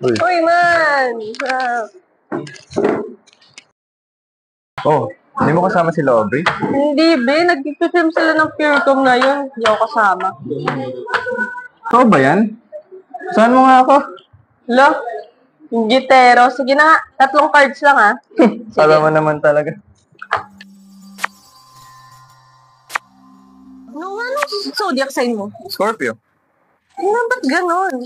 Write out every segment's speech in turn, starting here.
Uy, man! Oh, hindi mo kasama si Aubrey? Hindi, be. Nagkikisam sila ng Purcom ngayon. Hindi ako kasama. Ikaw ba yan? Saan mo nga ako? Lo, gitero. Sige na nga. 3 cards lang, ha? Alam mo naman talaga. Anong zodiac sign mo? Scorpio. Ba't ganon?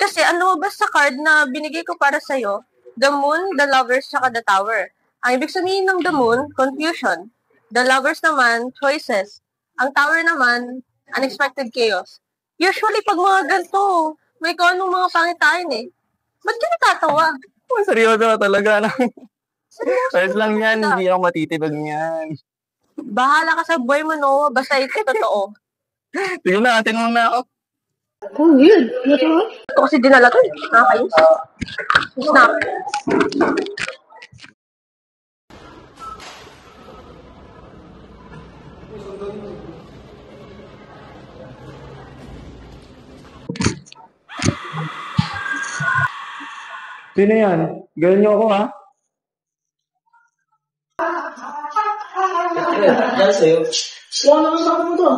Kasi ang lumabas sa card na binigay ko para sa'yo, the moon, the lovers, saka the tower. Ang ibig sabihin ng the moon, confusion. The lovers naman, choices. Ang tower naman, unexpected chaos. Usually, pag mga ganito, may kung anong mga pangitain eh. Ba't ka natatawa? Oh, seryoso ka talaga. Seryoso Ayos lang yan, ka. hindi ako matitibag niyan. Bahala ka sa buhay mo, no? Basta ito totoo. Sige na, atin mo na ako. Oh, weird. Ito kasi dinala to eh. Nakakayos. Snap. Sino yan? Gawin niyo ako, ha? Dahil sa'yo. Wala naman sa akin mo to.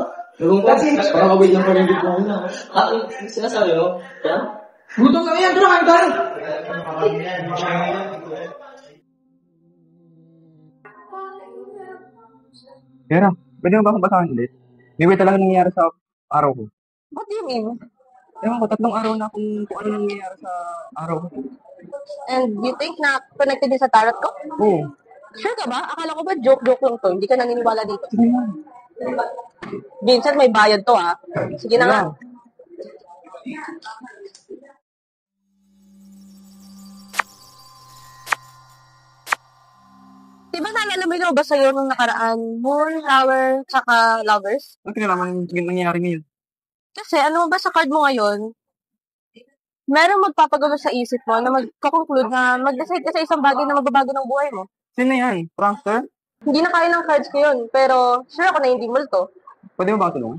Lugong ka, parang mabait lang pala yung bigla ko na. Sinasabi mo? Yan? Gutom kami yan, tara, kain tayo. Kera, pwede mo ba akong basahan ulit? May way talaga nangyayari sa araw ko. What do you mean? Ewan ko, 3 araw na kung ano nangyayari sa araw ko. And you think na connected din sa tarot ko? Oo. Sure ka ba? Akala ko ba joke-joke lang to? Hindi ka naniniwala dito. Sige nga. Vincent, may bayad to ha. Sige na nga. Diba naalala mo yung ba sa'yo nung nakaraan? Moon, Tower, tsaka Lovers? Ano kinalaman yung nangyayari ngayon? Kasi ano ba sa card mo ngayon? Merong magpapagawa sa isip mo na magko-conclude na mag-decide ka sa isang bagay na magbabago ng buhay mo. Sino yan? Prankster? Hindi na kaya ng cards ko yun, pero sure ako na hindi multo. Pwede mo ba tulungan?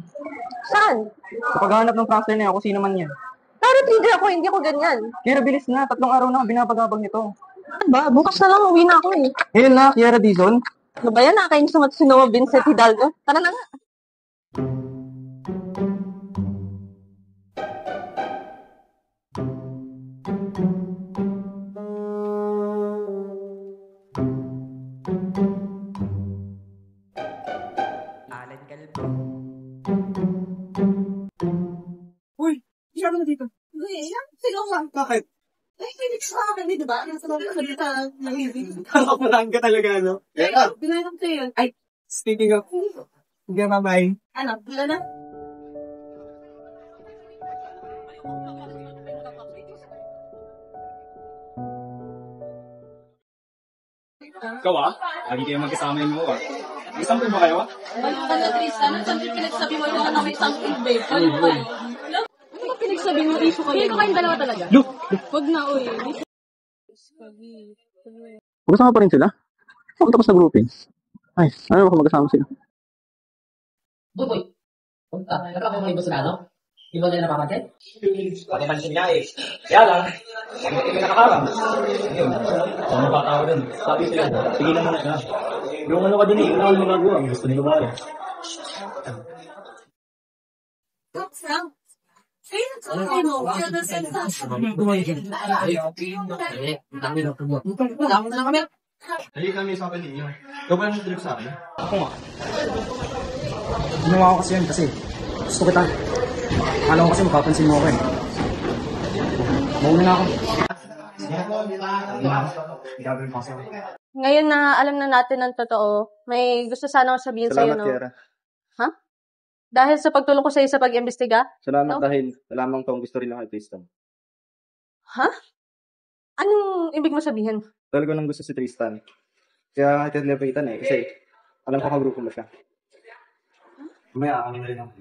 Saan? Sa paghahanap ng prankster niya, ako sino man yan. Tarot reader ako, hindi ako ganyan. Kera, bilis na. 3 araw na binabagabag nito. Ano ba? Bukas na lang, uwi na ako eh. Ngayon na, Kiara Dizon. Ano ba yan? Nakakainis naman si Noah Vincent Hidalgo. Tara na nga. Uy, siya na dito. Uy, yan, sigaw lang. Bakit? Ay, kinig sa akin, di ba? Nasa mga salita ng ibig. Kakapulaan ka talaga, no? Yeah. Binayang ko yun. Ay, speaking of, sige, bye-bye. Ano, wala na? Ikaw lagi kayo magkasama yung mo Isang ba kayo? Ano, Tristan? Ano sabi pinagsabi mo yung may something, babe? Ano ba yun? Ano ba pinagsabi mo issue kayo? Hindi ko kayong dalawa talaga. Huwag na, uy. Magkasama pa rin sila? Ako tapos na grouping. Ay, ano ba kung magkasama sila? Boy, punta. Nagkakaroon mo iba sila, no? Iba nila napapansin? Pati pansin niya eh. Kaya lang, hindi nakakarang. Yun, ano ba tao rin? Sabi sila, sige na muna siya. Yung ano ka din eh, yung mga nagawa, gusto nila ba eh. Hindi kami sa akin ninyo. Ikaw ba yung trip sa akin? Ako nga. Ginawa ko kasi yan kasi gusto kita. Akala ko kasi mapapansin mo ako eh. Mauna na ako. Ngayon na alam na natin ang totoo, may gusto sana akong sabihin sa'yo, no? Kiara. Ha? Dahil sa pagtulong ko sa'yo sa pag-imbestiga? Salamat No? dahil nalaman kong gusto rin lang kay Tristan. Ha? Anong ibig mo sabihin? Talaga nang gusto si Tristan. Kaya itinilapitan eh, kasi alam ko kagrupo mo siya. Mamaya, kami na rin ako.